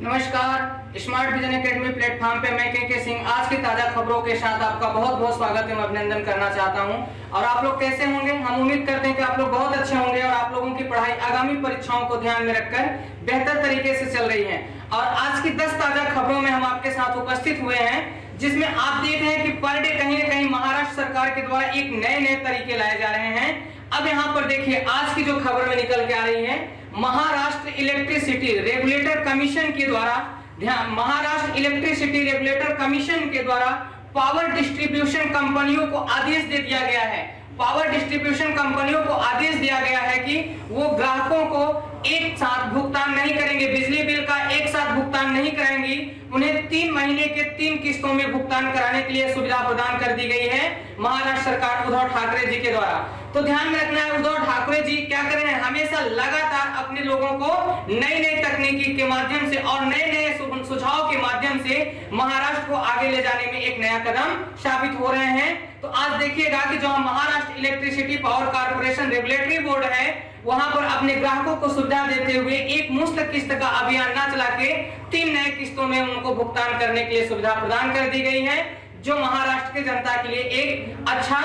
नमस्कार, smart vision academy platform पे मैं के सिंह आज की ताजा खबरों के साथ आपका बहुत बहुत स्वागत एवं अभिनंदन करना चाहता हूं। और आप लोग कैसे होंगे? हम उम्मीद करते हैं कि आप लोग बहुत अच्छे होंगे और आप लोगों की पढ़ाई आगामी परीक्षाओं को ध्यान में रखकर बेहतर तरीके से चल रही है। और आज की 10 ताजा खबरों में हम आपके साथ उपस्थित हुए हैं, जिसमें आप देख रहे हैं कि पर डे कहीं न कहीं महाराष्ट्र सरकार के द्वारा एक नए तरीके लाए जा रहे हैं। अब यहाँ पर देखिए, आज की जो खबर में निकल के आ रही है, महाराष्ट्र इलेक्ट्रिसिटी रेगुलेटर कमीशन के द्वारा पावर डिस्ट्रीब्यूशन कंपनियों को आदेश दे दिया गया है। पावर डिस्ट्रीब्यूशन कंपनियों को आदेश दिया गया है कि वो ग्राहकों को एक साथ भुगतान नहीं करेंगे, बिजली बिल का एक साथ भुगतान नहीं करेंगी, उन्हें 3 महीने के 3 किस्तों में भुगतान कराने के लिए सुविधा प्रदान कर दी गई है महाराष्ट्र सरकार उद्धव ठाकरे जी के द्वारा। तो ध्यान में रखना है, उद्धव ठाकरे जी क्या कर रहे हैं, हमेशा लगातार अपने लोगों को नई तकनीकी के माध्यम से और नए सुझाव के माध्यम से महाराष्ट्र को आगे ले जाने में एक नया कदम साबित हो रहे हैं। तो आज देखिएगा कि जो Maharashtra electricity power corporation regulatory board है, वहां पर अपने ग्राहकों को सुविधा देते हुए एक मुफ्त किस्त का अभियान न चला के 3 नए किस्तों में उनको भुगतान करने के लिए सुविधा प्रदान कर दी गई है, जो महाराष्ट्र की जनता के लिए एक अच्छा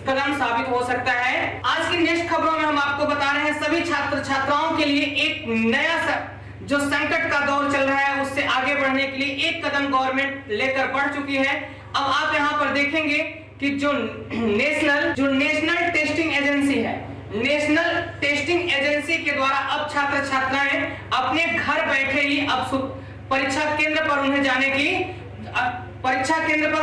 कदम साबित हो सकता है। आज की नेक्स्ट खबरों में हम आपको बता रहे हैं, सभी छात्र छात्राओं के लिए एक नया जो संकट का दौर चल रहा है उससे आगे बढ़ने के लिए एक कदम गवर्नमेंट लेकर बढ़ चुकी है। अब आप यहाँ पर देखेंगे कि जो नेशनल टेस्टिंग एजेंसी है, नेशनल टेस्टिंग एजेंसी के द्वारा अब छात्र छात्राएं अपने घर बैठे ही अब परीक्षा केंद्र पर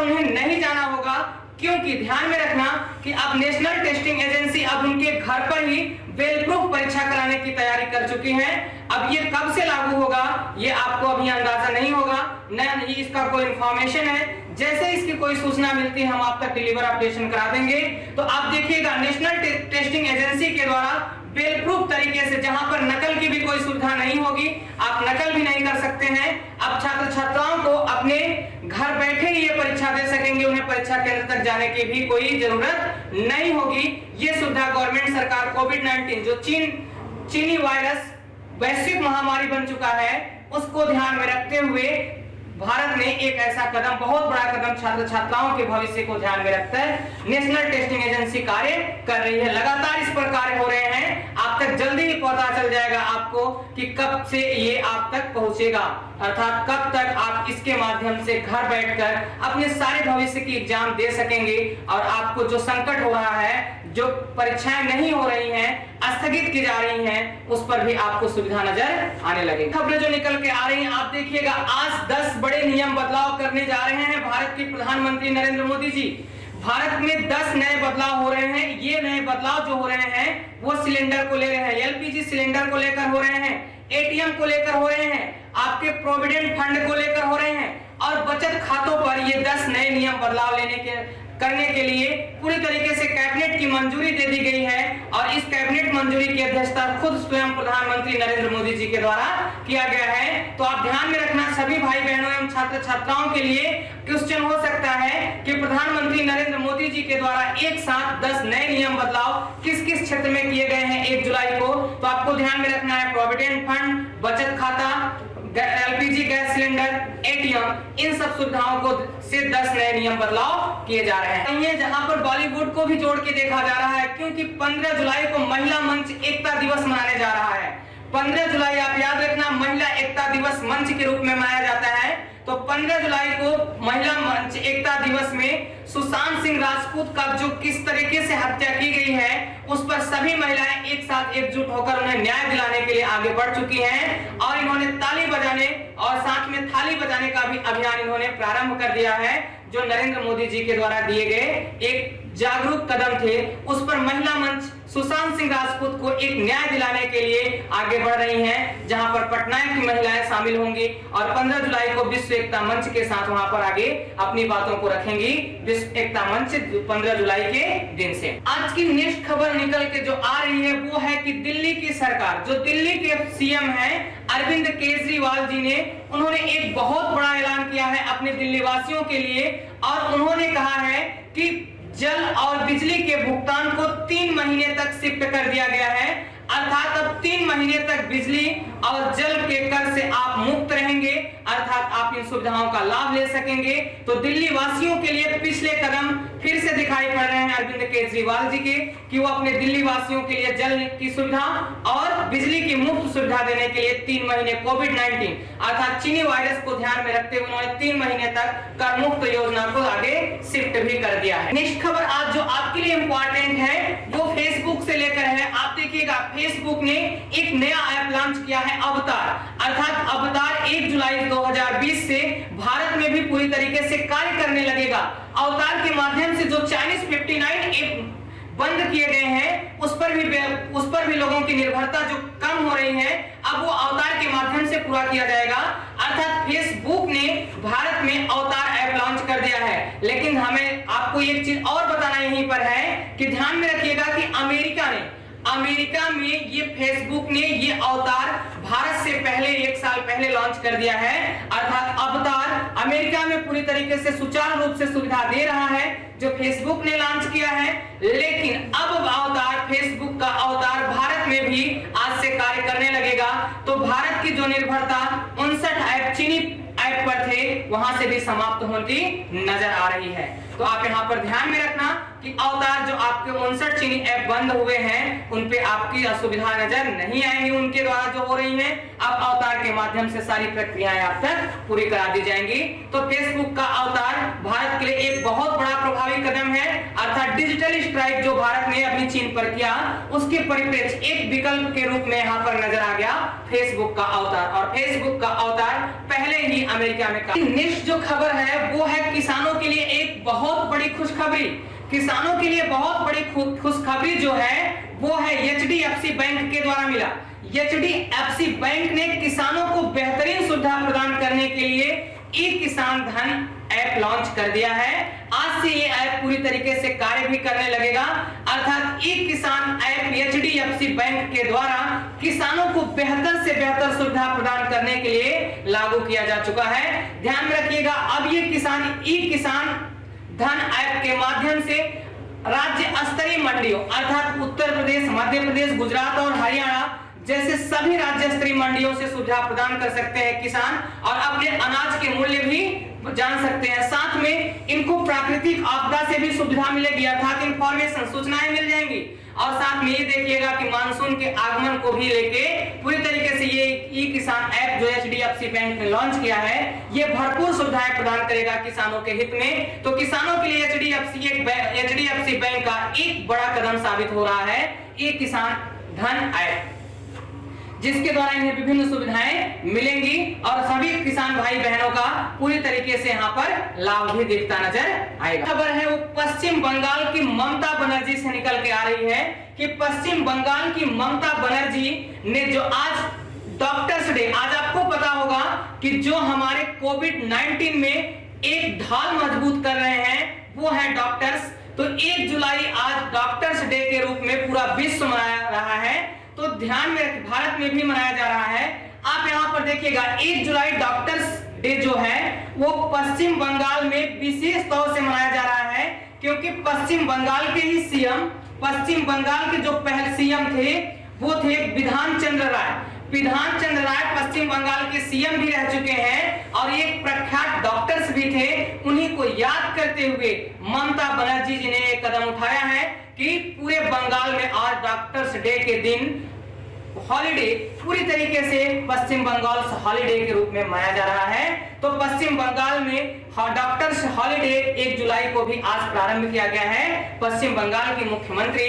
उन्हें नहीं जाना होगा, क्योंकि ध्यान में रखना कि अब नेशनल टेस्टिंग एजेंसी अब उनके घर पर ही बेल प्रूफ परीक्षा कराने की तैयारी कर चुकी है। अब ये कब से लागू होगा ये आपको अभी अंदाजा नहीं होगा, न ही इसका कोई इंफॉर्मेशन है। जैसे इसकी कोई सूचना मिलती है हम आप तक डिलीवर अपडेशन करा देंगे। तो आप देखिएगा, नेशनल टेस्टिंग एजेंसी के द्वारा बेल प्रूफ तरीके से, जहां पर नकल की भी कोई सुविधा नहीं होगी, आप नकल भी नहीं कर सकते हैं। अब छात्र छात्राओं को अपने घर बैठे ही ये परीक्षा दे सकेंगे, उन्हें परीक्षा केंद्र तक जाने की भी कोई जरूरत नहीं होगी। ये सुविधा गवर्नमेंट सरकार कोविड-19 जो चीनी वायरस वैश्विक महामारी बन चुका है, उसको ध्यान में रखते हुए भारत ने एक ऐसा कदम, बहुत बड़ा कदम छात्र छात्राओं के भविष्य को ध्यान में रखते हैं नेशनल टेस्टिंग एजेंसी कार्य कर रही है। लगातार इस पर कार्य हो रहे हैं, आप तक जल्दी ही पता चल जाएगा आपको कि कब से ये आप तक पहुंचेगा, अर्थात कब तक आप इसके माध्यम से घर बैठकर अपने सारे भविष्य की एग्जाम दे सकेंगे। और आपको जो संकट हो रहा है, जो परीक्षाएं नहीं हो रही हैं, स्थगित की जा रही हैं, उस पर भी आपको सुविधा नजर आने लगेगी। खबरें जो निकल के आ रही हैं, आप देखिएगा, आज 10 बड़े नियम बदलाव करने जा रहे हैं भारत के प्रधानमंत्री नरेंद्र मोदी जी। भारत में 10 नए बदलाव हो रहे हैं। ये नए बदलाव जो हो रहे हैं वो सिलेंडर को ले रहे हैं, एलपीजी सिलेंडर को लेकर हो रहे हैं, एटीएम को लेकर हो रहे हैं, आपके प्रोविडेंट फंड को लेकर हो रहे हैं, और बचत खातों पर ये 10 नए नियम बदलाव करने के लिए पूरी तरीके से कैबिनेट की मंजूरी दे दी गई है। और इस कैबिनेट मंजूरी की अध्यक्षता खुद स्वयं प्रधानमंत्री नरेंद्र मोदी जी के द्वारा किया गया है। तो आप ध्यान में रखना, सभी भाई बहनों एवं छात्र छात्राओं के लिए क्वेश्चन हो सकता है कि प्रधानमंत्री नरेंद्र मोदी जी के द्वारा एक साथ 10 नए नियम बदलाव किस किस क्षेत्र में किए गए हैं 1 जुलाई को। तो आपको ध्यान में रखना है, प्रोविडेंट फंड, बचत खाता, एलपीजी गैस सिलेंडर, एटीएम, इन सब सुविधाओं को से 10 नए नियम बदलाव किए जा रहे हैं। जहां पर बॉलीवुड को भी जोड़ के देखा जा रहा है, क्योंकि 15 जुलाई को महिला मंच एकता दिवस मनाने जा रहा है। 15 जुलाई आप याद रखना, महिला एकता दिवस मंच के रूप में मनाया जाता है। तो 15 जुलाई को महिला मंच एकता दिवस में सुशांत सिंह राजपूत का जो किस तरीके से हत्या की गई है, उस पर सभी महिलाएं एक साथ एकजुट होकर उन्हें न्याय दिलाने के लिए आगे बढ़ चुकी हैं। और इन्होंने ताली बजाने और साथ में थाली बजाने का भी अभियान इन्होंने प्रारंभ कर दिया है, जो नरेंद्र मोदी जी के द्वारा दिए गए एक जागरूक कदम थे। उस पर महिला मंच सुशांत सिंह राजपूत को एक न्याय दिलाने के लिए आगे बढ़ रही हैं, जहां पर पटना की महिलाएं शामिल होंगी और 15 जुलाई को विश्व एकता मंच के साथ वहां पर आगे अपनी बातों को रखेंगी। विश्व एकता मंच 15 जुलाई के दिन से। आज की नेक्स्ट खबर निकल के जो आ रही है वो है कि दिल्ली की सरकार, जो दिल्ली के सीएम हैं अरविंद केजरीवाल जी ने, उन्होंने एक बहुत बड़ा ऐलान किया है अपने दिल्ली वासियों के लिए। और उन्होंने कहा है कि जल और बिजली के भुगतान को 3 महीने तक शिफ्ट कर दिया गया है, अर्थात अब 3 महीने तक बिजली और जल के कर से आप मुक्त रहेंगे, अर्थात आप इन सुविधाओं का लाभ ले सकेंगे। तो दिल्ली वासियों के लिए पिछले कदम फिर से दिखाई पड़ रहे हैं अरविंद केजरीवाल जी के, कि वो अपने दिल्ली वासियों के लिए जल की सुविधा और बिजली की मुफ्त सुविधा देने के लिए 3 महीने कोविड-19 अर्थात चीनी वायरस को ध्यान में रखते हुए उन्होंने 3 महीने तक कर मुक्त योजना को आगे शिफ्ट भी कर दिया है। नेक्स्ट खबर आज जो आपके लिए इंपॉर्टेंट है वो फेसबुक से लेकर है। आप देखिएगा फेसबुक ने एक नया ऐप लॉन्च किया है अवतार, अर्थात अवतार 1 जुलाई 2020 से भारत में भी पूरी तरीके से कार्य करने लगेगा। अवतार के माध्यम से जो चाइनीज 59 ऐप बंद किए गए हैं उस पर भी लोगों की निर्भरता जो कम हो रही है, अब वो अवतार के माध्यम से पूरा किया जाएगा। अर्थात फेसबुक ने भारत में अवतार ऐप लॉन्च कर दिया है। लेकिन हमें आपको एक चीज और बताना यहीं पर है कि ध्यान में रखिएगा कि अमेरिका में ये फेसबुक ने ये अवतार भारत से पहले 1 साल पहले लॉन्च कर दिया है। अर्थात अवतार अमेरिका में पूरी तरीके से सुचारू रूप से सुविधा दे रहा है जो फेसबुक ने लॉन्च किया है। लेकिन अब अवतार फेसबुक का अवतार भारत में भी आज से कार्य करने लगेगा। तो भारत की जो निर्भरता 59 ऐप चीनी ऐप पर थे वहां से भी समाप्त होती नजर आ रही है। तो आप यहाँ पर ध्यान में रखना कि अवतार जो आपके 59 चीनी ऐप बंद हुए हैं उन पे आपकी असुविधा नजर नहीं आएंगी, उनके द्वारा जो हो रही है अब अवतार के माध्यम से सारी प्रक्रियाएं आप तक पूरी करा दी जाएंगी। तो फेसबुक का अवतार भारत के लिए एक बहुत बड़ा प्रभावी कदम है, अर्थात डिजिटल स्ट्राइक जो भारत ने अपनी चीन पर किया उसके परिप्रेक्ष्य एक विकल्प के रूप में यहाँ पर नजर आ गया फेसबुक का अवतार, और फेसबुक का अवतार पहले ही अमेरिका में। नेक्स्ट जो खबर है वो है किसानों के लिए एक बहुत बड़ी खुशखबरी। किसानों के लिए बहुत बड़ी खुशखबरी जो है वो है एचडीएफसी बैंक के द्वारा मिला। एचडीएफसी बैंक ने किसानों को बेहतरीन सुविधा प्रदान करने के लिए ई किसान धन ऐप लॉन्च कर दिया है। आज से ये ऐप पूरी तरीके से कार्य भी करने लगेगा। अर्थात ई किसान ऐप एचडीएफसी बैंक के द्वारा किसानों को बेहतर से बेहतर सुविधा प्रदान करने के लिए लागू किया जा चुका है। ध्यान में रखिएगा, अब ये ई किसान धन ऐप के माध्यम से राज्य स्तरीय मंडियों अर्थात उत्तर प्रदेश, मध्य प्रदेश, गुजरात और हरियाणा जैसे सभी राज्य स्तरीय मंडियों से सुविधा प्रदान कर सकते हैं किसान, और अपने अनाज के मूल्य भी जान सकते हैं। साथ में इनको प्राकृतिक आपदा से भी सुविधा मिलेगी, अर्थात इंफॉर्मेशन सूचनाएं मिल जाएंगी। और साथ में ये देखिएगा कि मानसून के आगमन को भी लेके पूरी तरीके से ये ई किसान ऐप जो एचडीएफसी बैंक ने लॉन्च किया है ये भरपूर सुविधाएं प्रदान करेगा किसानों के हित में। तो किसानों के लिए एचडीएफसी बैंक का एक बड़ा कदम साबित हो रहा है ई किसान धन ऐप, जिसके द्वारा इन्हें विभिन्न सुविधाएं मिलेंगी और सभी किसान भाई बहनों का पूरी तरीके से यहाँ पर लाभ भी दिखता नजर आएगा। खबर है वो पश्चिम बंगाल की ममता बनर्जी से निकल के आ रही है कि पश्चिम बंगाल की ममता बनर्जी ने जो आज डॉक्टर्स डे, आज आपको पता होगा कि जो हमारे कोविड-19 में एक ढाल मजबूत कर रहे हैं वो है डॉक्टर्स। तो 1 जुलाई आज डॉक्टर्स डे के रूप में पूरा विश्व मना रहा है। तो ध्यान में भारत में भी मनाया जा रहा है। आप यहाँ पर देखिएगा 1 जुलाई डॉक्टर्स डे जो है वो पश्चिम बंगाल में विशेष तौर से मनाया जा रहा है, क्योंकि पश्चिम बंगाल के ही सीएम, पश्चिम बंगाल के जो पहले सीएम थे वो थे विधान चंद्र राय। विधान चंद्र राय पश्चिम बंगाल के सीएम भी रह चुके हैं और एक प्रख्यात डॉक्टर्स भी थे। उन्हीं को याद करते हुए ममता बनर्जी जी ने एक कदम उठाया है कि पूरे बंगाल में आज डॉक्टर्स डे के दिन हॉलिडे पूरी तरीके से पश्चिम बंगाल हॉलिडे के रूप में मनाया जा रहा है। तो पश्चिम बंगाल में डॉक्टर्स हॉलिडे 1 जुलाई को भी आज प्रारंभ किया गया है पश्चिम बंगाल की मुख्यमंत्री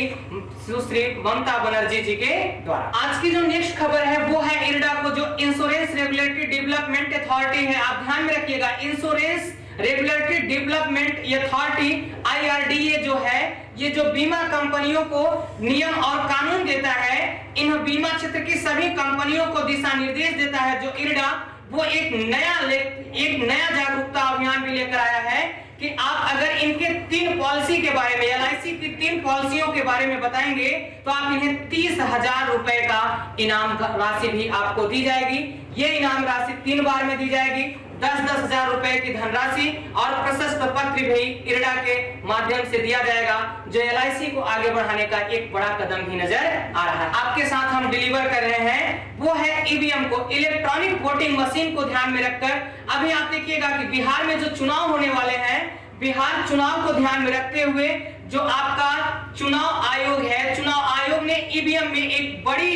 सुश्री ममता बनर्जी जी के द्वारा। आज की जो नेक्स्ट खबर है वो है इरडा को जो इंश्योरेंस रेगुलेटरी डेवलपमेंट अथॉरिटी है। आप ध्यान में रखिएगा, insurance regulatory development authority IRDA जो है ये जो बीमा कंपनियों को नियम और कानून देता है, इन बीमा क्षेत्र की सभी कंपनियों को दिशा निर्देश देता है। जो इरडा वो एक नया जागरूकता अभियान भी लेकर आया है कि आप अगर इनके 3 पॉलिसी के बारे में, LIC की 3 पॉलिसियों के बारे में बताएंगे तो आप इन्हें 30,000 रुपए का इनाम राशि भी आपको दी जाएगी। ये इनाम राशि 3 बार में दी जाएगी। 10-10 हजार रुपए की धनराशि और प्रशस्त पत्र भी इरडा के माध्यम से दिया जाएगा, जो LIC को आगे बढ़ाने का एक बड़ा कदम भी नजर आ रहा है। आपके साथ हम डिलीवर कर रहे हैं वो है EVM को, इलेक्ट्रॉनिक वोटिंग मशीन को ध्यान में रखकर। अभी आप देखिएगा कि बिहार में जो चुनाव होने वाले हैं, बिहार चुनाव को ध्यान में रखते हुए जो आपका चुनाव आयोग है, चुनाव आयोग ने EVM में एक बड़ी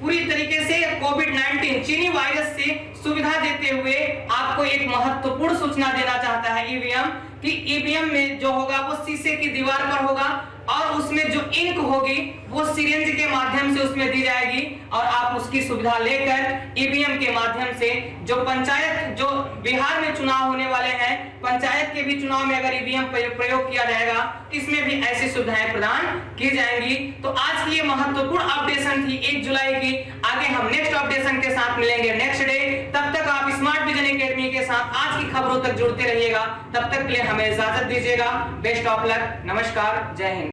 पूरी तरीके से कोविड-19 चीनी वायरस से सुविधा देते हुए आपको एक महत्वपूर्ण सूचना देना चाहता है EVM कि EVM में जो होगा वो शीशे की दीवार पर होगा और उसमें जो इंक होगी वो सिरिंज के माध्यम से उसमें दी जाएगी और आप उसकी सुविधा लेकर EVM के माध्यम से जो पंचायत, जो बिहार में चुनाव होने वाले हैं, पंचायत के भी चुनाव में अगर EVM प्रयोग किया जाएगा इसमें भी ऐसी सुविधाएं प्रदान की जाएंगी। तो आज की ये महत्वपूर्ण अपडेशन थी 1 जुलाई की। आगे हम नेक्स्ट अपडेशन के साथ मिलेंगे नेक्स्ट डे। तब तक आप स्मार्ट विजन एकेडमी के साथ आज की खबरों तक जुड़ते रहिएगा। तब तक के लिए हमें इजाजत दीजिएगा। बेस्ट ऑफ लक, नमस्कार, जय हिंद।